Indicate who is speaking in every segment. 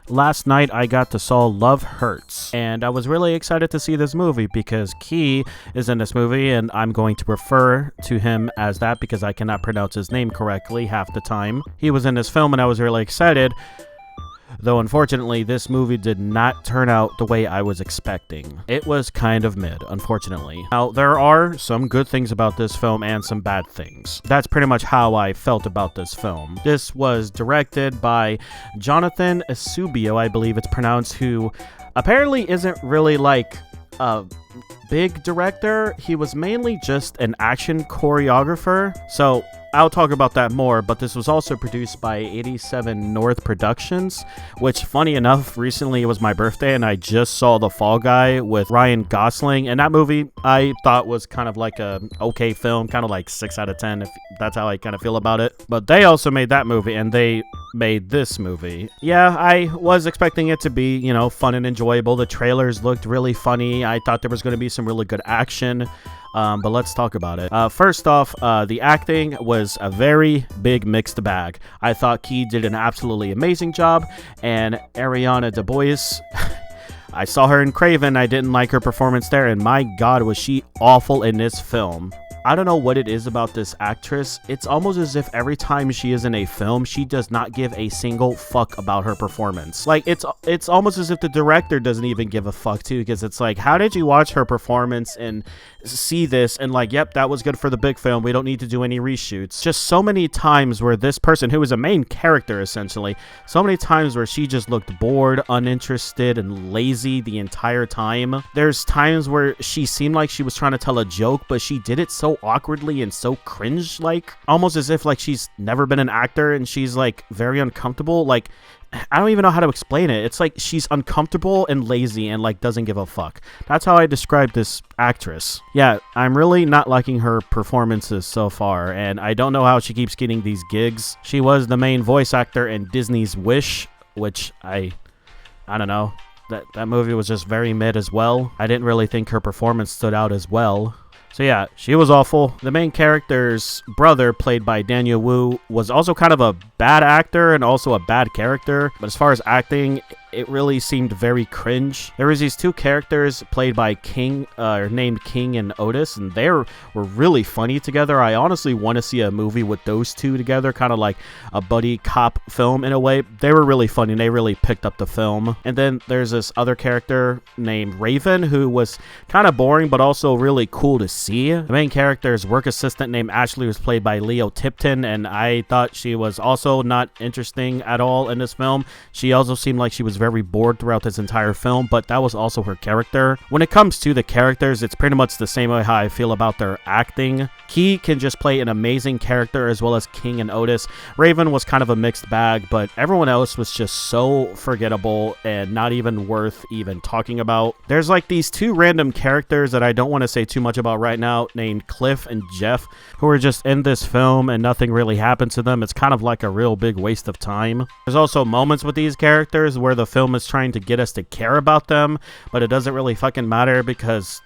Speaker 1: last night I got to saw Love Hurts, and I was really excited to see this movie because Key is in this movie, and I'm going to refer to him as that because I cannot pronounce his name correctly half the time. He was in this film, and I was really excited. Though unfortunately, this movie did not turn out the way I was expecting. It was kind of mid, unfortunately. Now, there are some good things about this film and some bad things. That's pretty much how I felt about this film. This was directed by Jonathan Asubio, I believe it's pronounced, who apparently isn't really like a big director. He was mainly just an action choreographer. So I'll talk about that more, but this was also produced by 87 North Productions, which, funny enough, recently it was my birthday and I just saw The Fall Guy with Ryan Gosling, and that movie I thought was kind of like a okay film, kind of like 6 out of 10 if that's how I kind of feel about it. But they also made that movie and they made this movie. Yeah, I was expecting it to be, you know, fun and enjoyable. The trailers looked really funny. I thought there was going to be some really good action. But let's talk about it. First off, the acting was a very big mixed bag. I thought Key did an absolutely amazing job, and Ariana DeBose, I saw her in Craven. I didn't like her performance there, and my God, was she awful in this film. I don't know what it is about this actress. It's almost as if every time she is in a film, she does not give a single fuck about her performance. Like, it's almost as if the director doesn't even give a fuck too, because it's like, how did you watch her performance and see this and like, yep, that was good for the big film, we don't need to do any reshoots. Just so many times where this person, who is a main character essentially, so many times where she just looked bored, uninterested, and lazy the entire time. There's times where she seemed like she was trying to tell a joke, but she did it so awkwardly and so cringe, like almost as if like she's never been an actor and she's like very uncomfortable. Like, I don't even know how to explain it. It's like she's uncomfortable and lazy and like doesn't give a fuck. That's how I describe this actress. Yeah, I'm really not liking her performances so far, and I don't know how she keeps getting these gigs. She was the main voice actor in Disney's Wish, which I don't know. That movie was just very mid as well. I didn't really think her performance stood out as well. So yeah, she was awful. The main character's brother, played by Daniel Wu, was also kind of a bad actor and also a bad character. But as far as acting, it really seemed very cringe. There was these two characters played by named King and Otis, and they were really funny together. I honestly want to see a movie with those two together, kind of like a buddy cop film in a way. They were really funny, and they really picked up the film. And then there's this other character named Raven, who was kind of boring, but also really cool to see. The main character's work assistant named Ashley was played by Leo Tipton, and I thought she was also not interesting at all in this film. She also seemed like she was very bored throughout this entire film, but that was also her character. When it comes to the characters, it's pretty much the same way how I feel about their acting. Key can just play an amazing character, as well as King and Otis. Raven was kind of a mixed bag, but everyone else was just so forgettable and not even worth even talking about. There's like these two random characters that I don't want to say too much about right now, named Cliff and Jeff, who are just in this film and nothing really happens to them. It's kind of like a real big waste of time. There's also moments with these characters where the film is trying to get us to care about them, but it doesn't really fucking matter because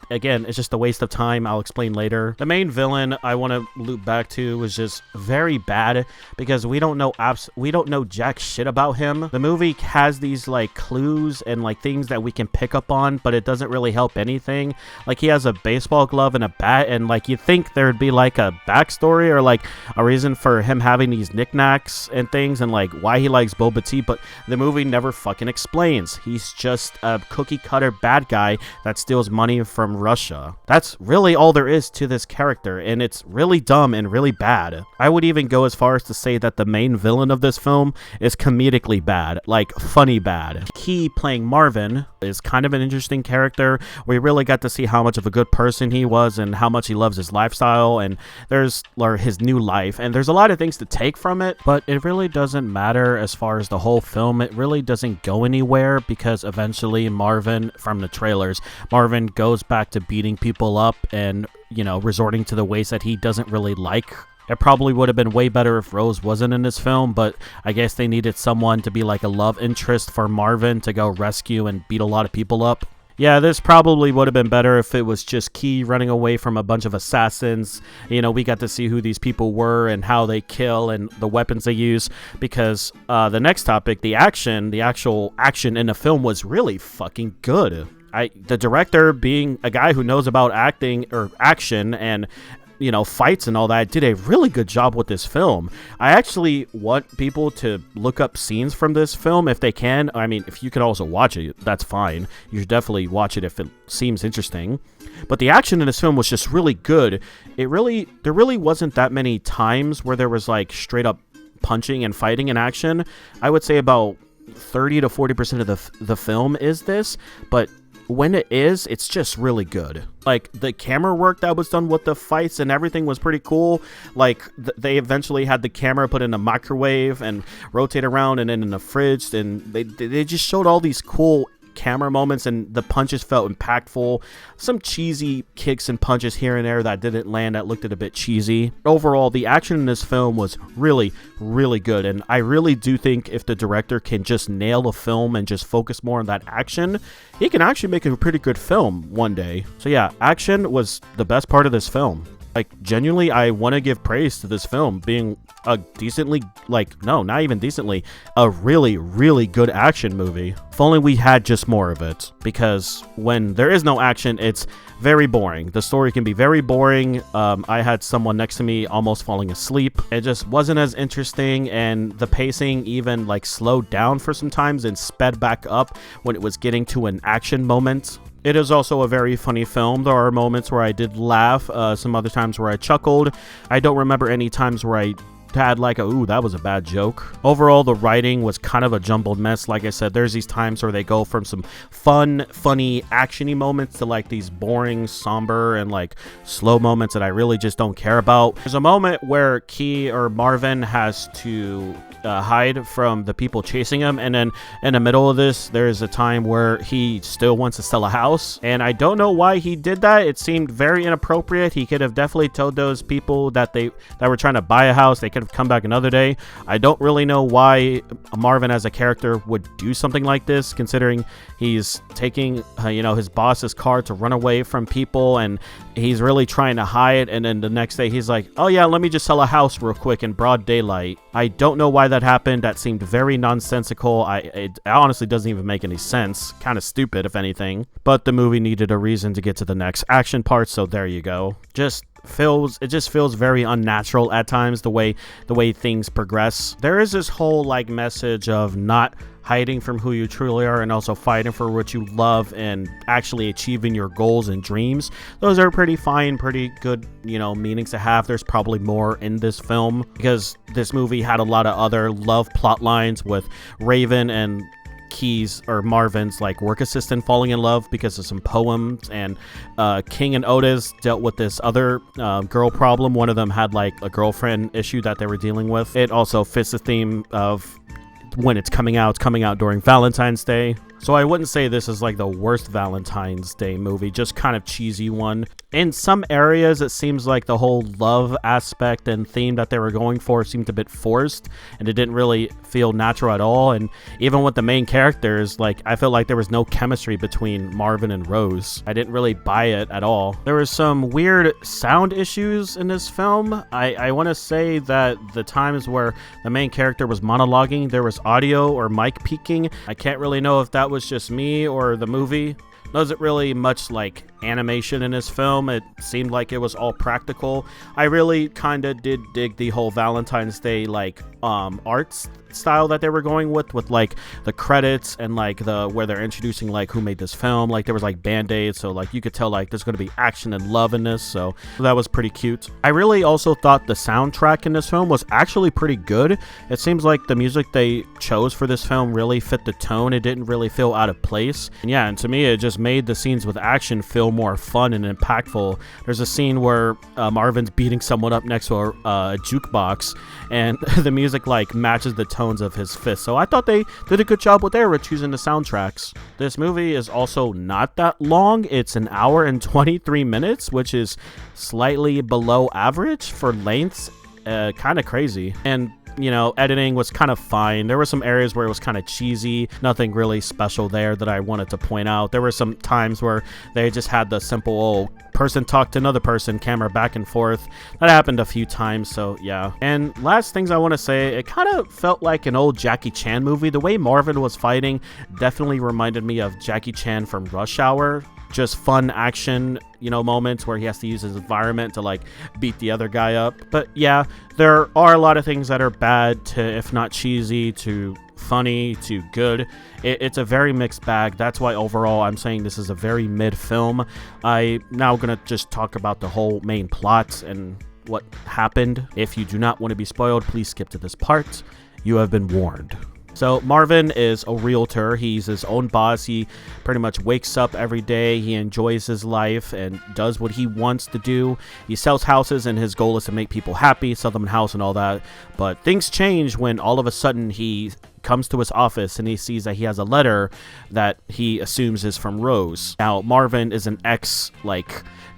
Speaker 1: again, it's just a waste of time. I'll explain later. The main villain I want to loop back to was just very bad because we don't know jack shit about him. The movie has these like clues and like things that we can pick up on, but it doesn't really help anything. Like, he has a baseball glove and a bat, and like you think there'd be like a backstory or like a reason for him having these knickknacks and things and like why he likes boba tea, but the movie never fucking explains. He's just a cookie cutter bad guy that steals money from Russia. That's really all there is to this character, and it's really dumb and really bad. I would even go as far as to say that the main villain of this film is comedically bad, like funny bad. Key, playing Marvin, is kind of an interesting character. We really got to see how much of a good person he was and how much he loves his lifestyle and his new life, and there's a lot of things to take from it, but it really doesn't matter as far as the whole film. It really doesn't go anywhere because eventually Marvin, from the trailers, Marvin goes back to beating people up and, you know, resorting to the ways that he doesn't really like. It probably would have been way better if Rose wasn't in this film, but I guess they needed someone to be like a love interest for Marvin to go rescue and beat a lot of people up. Yeah, this probably would have been better if it was just Key running away from a bunch of assassins. You know, we got to see who these people were and how they kill and the weapons they use, because the next topic, the actual action in the film was really fucking good. The director, being a guy who knows about acting or action and fights and all that, did a really good job with this film. I actually want people to look up scenes from this film if they can. I mean, if you can also watch it, that's fine. You should definitely watch it if it seems interesting. But the action in this film was just really good. There really wasn't that many times where there was like straight up punching and fighting in action. I would say about 30 to 40% of the film is this, but when it is, it's just really good. Like, the camera work that was done with the fights and everything was pretty cool. Like, they eventually had the camera put in a microwave and rotate around and then in the fridge, and they just showed all these cool camera moments, and the punches felt impactful. Some cheesy kicks and punches here and there that didn't land, that looked a bit cheesy. Overall, the action in this film was really, really good, and I really do think if the director can just nail a film and just focus more on that action, he can actually make a pretty good film one day. So yeah, action was the best part of this film. Like, genuinely, I want to give praise to this film being a decently, not even decently, a really, really good action movie. If only we had just more of it, because when there is no action, it's very boring. The story can be very boring. I had someone next to me almost falling asleep. It just wasn't as interesting, and the pacing even slowed down for some times and sped back up when it was getting to an action moment. It is also a very funny film. There are moments where I did laugh, some other times where I chuckled. I don't remember any times where I had ooh, that was a bad joke. Overall, the writing was kind of a jumbled mess. Like I said, there's these times where they go from some fun, funny, actiony moments to these boring, somber, and slow moments that I really just don't care about. There's a moment where Key or Marvin has to hide from the people chasing him, and then in the middle of this, there's a time where he still wants to sell a house, and I don't know why he did that. It seemed very inappropriate. He could have definitely told those people that were trying to buy a house they could have come back another day. I don't really know why Marvin as a character would do something like this, considering he's taking his boss's car to run away from people, and he's really trying to hide, and then the next day he's like, oh yeah, let me just sell a house real quick in broad daylight. I don't know why that happened. That seemed very nonsensical. It honestly doesn't even make any sense. Kind of stupid, if anything. But the movie needed a reason to get to the next action part, so there you go. It just feels very unnatural at times, the way things progress. There is this whole message of not hiding from who you truly are, and also fighting for what you love and actually achieving your goals and dreams. Those are pretty fine, pretty good, meanings to have. There's probably more in this film, because this movie had a lot of other love plot lines with Raven and Key's or Marvin's work assistant falling in love because of some poems, and King and Otis dealt with this other girl problem. One of them had a girlfriend issue that they were dealing with. It also fits the theme of when it's coming out during Valentine's Day. So I wouldn't say this is the worst Valentine's Day movie, just kind of cheesy one. In some areas, it seems like the whole love aspect and theme that they were going for seemed a bit forced, and it didn't really feel natural at all. And even with the main characters, I felt like there was no chemistry between Marvin and Rose. I didn't really buy it at all. There was some weird sound issues in this film. I want to say that the times where the main character was monologuing, there was audio or mic peaking. I can't really know if that was just me or the movie. Wasn't really much animation in this film. It seemed like it was all practical. I really kind of did dig the whole Valentine's Day arts style that they were going with the credits and where they're introducing who made this film. There was band-aids, so you could tell there's going to be action and love in this, so that was pretty cute. I really also thought the soundtrack in this film was actually pretty good. It seems like the music they chose for this film really fit the tone. It didn't really feel out of place, and to me it just made the scenes with action feel more fun and impactful. There's a scene where Marvin's beating someone up next to a jukebox, and the music matches the tones of his fist. So I thought they did a good job with choosing the soundtracks. This movie is also not that long. It's an hour and 23 minutes, which is slightly below average for lengths. Kind of crazy. And editing was kind of fine. There were some areas where it was kind of cheesy, nothing really special there that I wanted to point out. There were some times where they just had the simple old person talk to another person, camera back and forth. That happened a few times, so yeah. And last things I want to say, it kind of felt like an old Jackie Chan movie. The way Marvin was fighting definitely reminded me of Jackie Chan from Rush Hour. Just fun action, moments where he has to use his environment to like beat the other guy up. But yeah, there are a lot of things that are bad to, if not cheesy, to funny, to good. It's a very mixed bag. That's why overall I'm saying this is a very mid film. I'm now gonna just talk about the whole main plot and what happened. If you do not want to be spoiled, please skip to this part. You have been warned. So Marvin is a realtor. He's his own boss. He pretty much wakes up every day. He enjoys his life and does what he wants to do. He sells houses, and his goal is to make people happy, sell them a house and all that. But things change when all of a sudden he comes to his office and he sees that he has a letter that he assumes is from Rose. Now, Marvin is an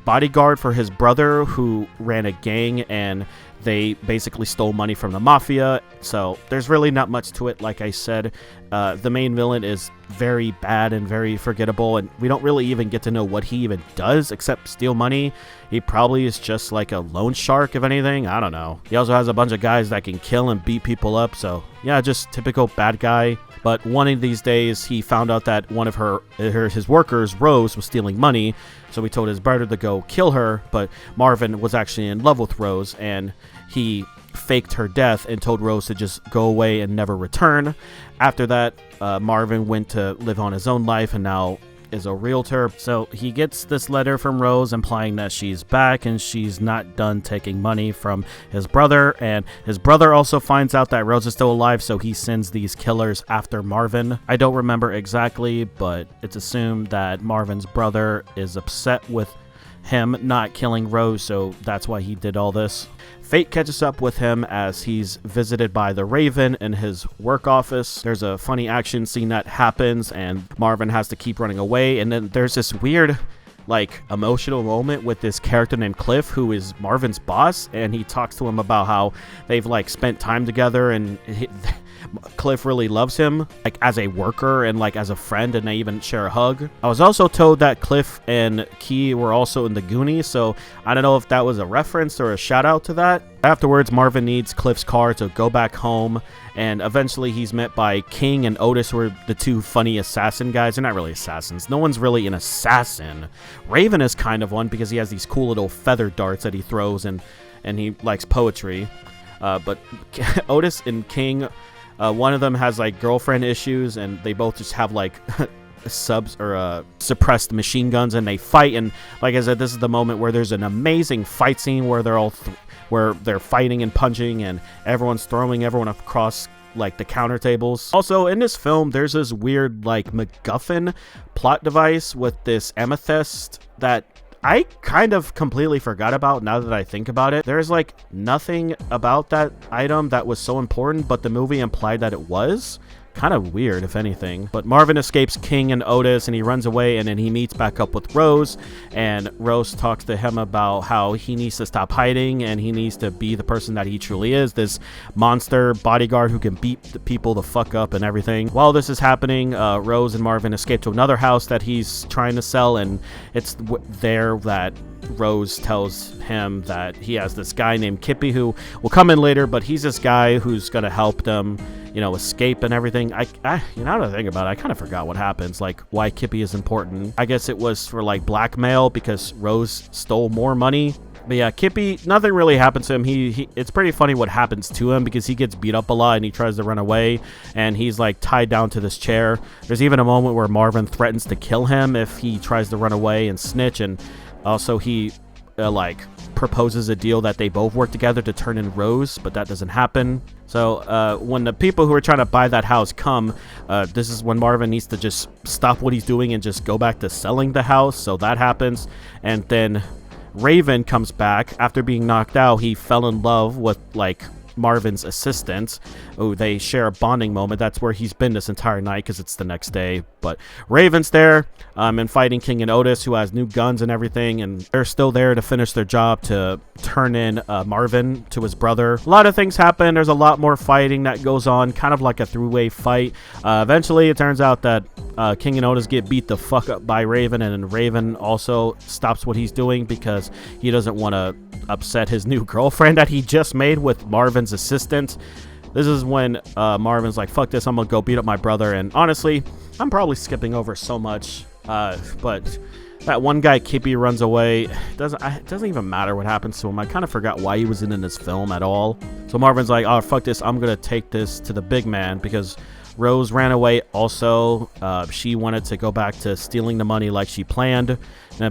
Speaker 1: bodyguard for his brother who ran a gang, and they basically stole money from the mafia. So there's really not much to it. Like I said, the main villain is very bad and very forgettable, and we don't really even get to know what he even does except steal money. He probably is just like a loan shark, if anything. I don't know. He also has a bunch of guys that can kill and beat people up. So yeah, just typical bad guy. But one of these days, he found out that one of his workers, Rose, was stealing money. So he told his brother to go kill her. But Marvin was actually in love with Rose, and he faked her death and told Rose to just go away and never return. After that, Marvin went to live on his own life and now is a realtor. So he gets this letter from Rose implying that she's back and she's not done taking money from his brother. And his brother also finds out that Rose is still alive, so he sends these killers after Marvin. I don't remember exactly, but it's assumed that Marvin's brother is upset with him not killing Rose, so that's why he did all this. Fate catches up with him as he's visited by the Raven in his work office. There's a funny action scene that happens, and Marvin has to keep running away. And then there's this weird, emotional moment with this character named Cliff, who is Marvin's boss, and he talks to him about how they've, spent time together, and Cliff really loves him, as a worker and, as a friend, and they even share a hug. I was also told that Cliff and Key were also in the Goonies, so I don't know if that was a reference or a shout out to that. Afterwards, Marvin needs Cliff's car to go back home, and eventually he's met by King and Otis, who are the two funny assassin guys. They're not really assassins. No one's really an assassin. Raven is kind of one because he has these cool little feather darts that he throws, and he likes poetry. But Otis and King, one of them has girlfriend issues, and they both just have subs or suppressed machine guns, and they fight. And like I said, this is the moment where there's an amazing fight scene where they're all where they're fighting and punching, and everyone's throwing everyone across the counter tables. Also, in this film, there's this weird MacGuffin plot device with this amethyst that I kind of completely forgot about now that I think about it. There's nothing about that item that was so important, but the movie implied that it was. Kind of weird, if anything. But Marvin escapes King and Otis, and he runs away, and then he meets back up with Rose, and Rose talks to him about how he needs to stop hiding, and he needs to be the person that he truly is, this monster bodyguard who can beat the people the fuck up and everything. While this is happening, Rose and Marvin escape to another house that he's trying to sell, and it's there that Rose tells him that he has this guy named Kippy who will come in later, but he's this guy who's gonna help them, escape and everything. I now that I think about it, I kind of forgot what happens, why Kippy is important. I guess it was for blackmail because Rose stole more money. But yeah, Kippy, nothing really happens to him. It's pretty funny what happens to him because he gets beat up a lot and he tries to run away, and he's tied down to this chair. There's even a moment where Marvin threatens to kill him if he tries to run away and snitch, and also he proposes a deal that they both work together to turn in Rose, but that doesn't happen. So when the people who are trying to buy that house come, this is when Marvin needs to just stop what he's doing and just go back to selling the house. So that happens, and then Raven comes back after being knocked out. He fell in love with Marvin's assistant. Oh, they share a bonding moment. That's where he's been this entire night because it's the next day. But Raven's there and fighting King and Otis, who has new guns and everything, and they're still there to finish their job to turn in Marvin to his brother. A lot of things happen. There's a lot more fighting that goes on, kind of like a three-way fight. Eventually, it turns out that King and Otis get beat the fuck up by Raven, and then Raven also stops what he's doing because he doesn't want to upset his new girlfriend that he just made with Marvin's assistant. This is when Marvin's like, fuck this, I'm gonna go beat up my brother. And honestly, I'm probably skipping over so much, but that one guy, Kippy, runs away. It doesn't even matter what happens to him. I kind of forgot why he was in this film at all. So Marvin's like, oh, fuck this, I'm gonna take this to the big man, because Rose ran away also. She wanted to go back to stealing the money like she planned,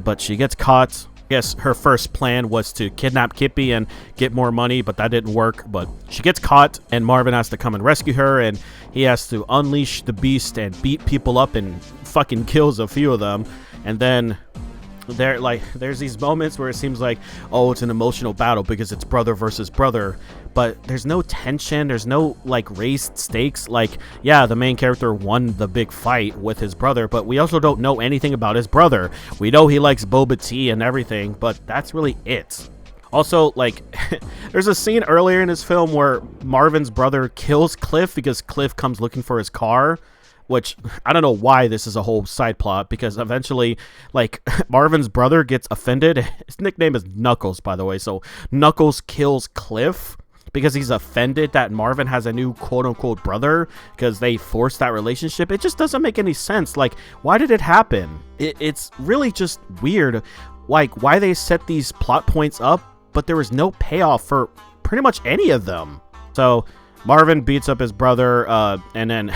Speaker 1: but she gets caught. I guess her first plan was to kidnap Kippy and get more money, but that didn't work. But she gets caught, and Marvin has to come and rescue her, and he has to unleash the beast and beat people up and fucking kills a few of them. And then there's these moments where it seems like, oh, it's an emotional battle because it's brother versus brother, but there's no tension, there's no like raised stakes. Like, yeah, the main character won the big fight with his brother, but we also don't know anything about his brother. We know he likes boba tea and everything, but that's really it. Also, like, there's a scene earlier in this film where Marvin's brother kills Cliff because Cliff comes looking for his car, which I don't know why this is a whole side plot, because eventually, like, Marvin's brother gets offended. His nickname is Knuckles, by the way. So Knuckles kills Cliff because he's offended that Marvin has a new quote-unquote brother because they forced that relationship. It just doesn't make any sense. Like, why did it happen? It's really just weird, like, why they set these plot points up, but there was no payoff for pretty much any of them. So Marvin beats up his brother, and then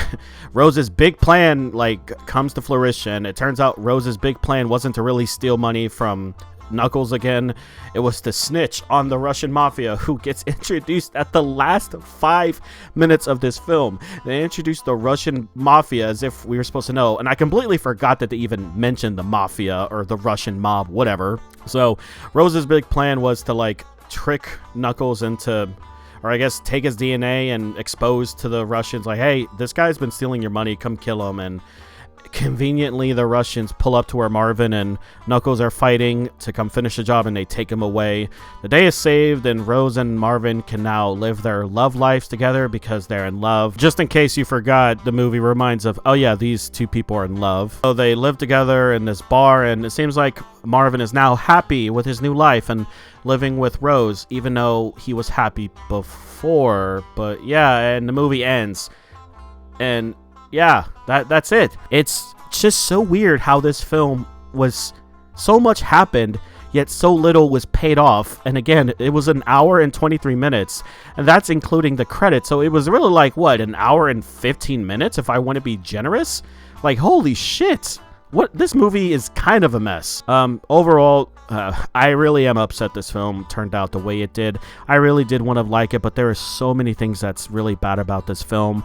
Speaker 1: Rose's big plan, like, comes to fruition. It turns out Rose's big plan wasn't to really steal money from Knuckles again. It was to snitch on the Russian mafia, who gets introduced at the last 5 minutes of this film. They introduced the Russian mafia as if we were supposed to know, and I completely forgot that they even mentioned the mafia or the Russian mob, whatever. So Rose's big plan was to, like, trick Knuckles into, or I guess take his DNA and expose to the Russians, like, hey, this guy's been stealing your money, come kill him. And conveniently, the Russians pull up to where Marvin and Knuckles are fighting to come finish the job, and they take him away. The day is saved, and Rose and Marvin can now live their love lives together because they're in love. Just in case you forgot, the movie reminds of, oh yeah, these two people are in love. So they live together in this bar, and it seems like Marvin is now happy with his new life and living with Rose, even though he was happy before. But yeah, and the movie ends, and yeah, that's it. It's just so weird how this film was, so much happened, yet so little was paid off. And again, it was an hour and 23 minutes, and that's including the credits. So it was really like, what, an hour and 15 minutes if I want to be generous? Like, holy shit. What, this movie is kind of a mess. Overall, I really am upset this film turned out the way it did. I really did want to like it, but there are so many things that's really bad about this film.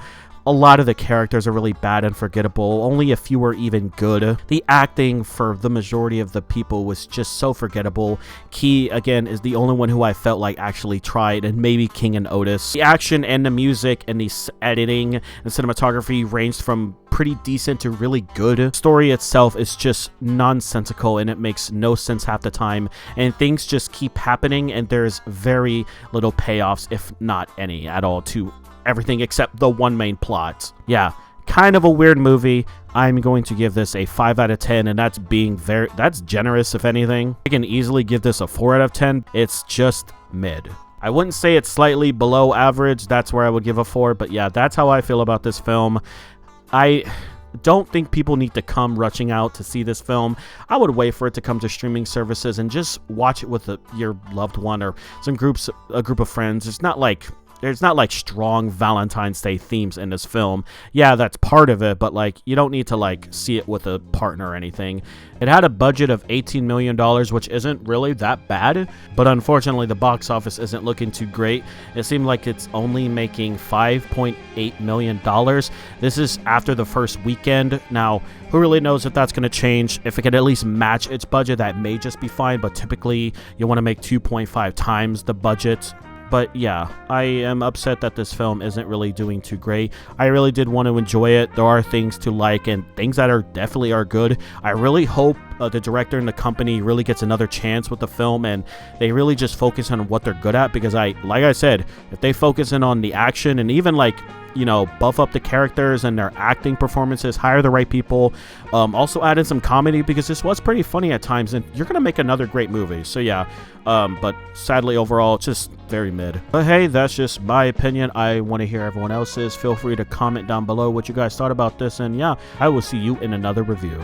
Speaker 1: A lot of the characters are really bad and forgettable. Only a few are even good. The acting for the majority of the people was just so forgettable. Key, again, is the only one who I felt like actually tried, and maybe King and Otis. The action and the music and the editing and cinematography ranged from pretty decent to really good. The story itself is just nonsensical, and it makes no sense half the time, and things just keep happening, and there's very little payoffs, if not any at all, to everything except the one main plot. Yeah, kind of a weird movie. I'm going to give this a 5 out of 10, and that's generous, if anything. I can easily give this a 4 out of 10. It's just mid. I wouldn't say it's slightly below average. That's where I would give a 4, but yeah, that's how I feel about this film. I don't think people need to come rushing out to see this film. I would wait for it to come to streaming services and just watch it with your loved one or a group of friends. There's not like strong Valentine's Day themes in this film. Yeah, that's part of it, but like, you don't need to like see it with a partner or anything. It had a budget of $18 million, which isn't really that bad, but unfortunately the box office isn't looking too great. It seemed like it's only making $5.8 million. This is after the first weekend. Now, who really knows if that's going to change? If it can at least match its budget, that may just be fine, but typically you want to make 2.5 times the budget But yeah, I am upset that this film isn't really doing too great. I really did want to enjoy it. There are things to like and things that are definitely are good. I really hope the director and the company really gets another chance with the film and they really just focus on what they're good at, because like I said, if they focus in on the action and even like, you know, buff up the characters and their acting performances, hire the right people, also add in some comedy, because this was pretty funny at times, and you're gonna make another great movie. So yeah, but sadly overall it's just very mid. But hey, that's just my opinion. I want to hear everyone else's. Feel free to comment down below what you guys thought about this, and yeah, I will see you in another review.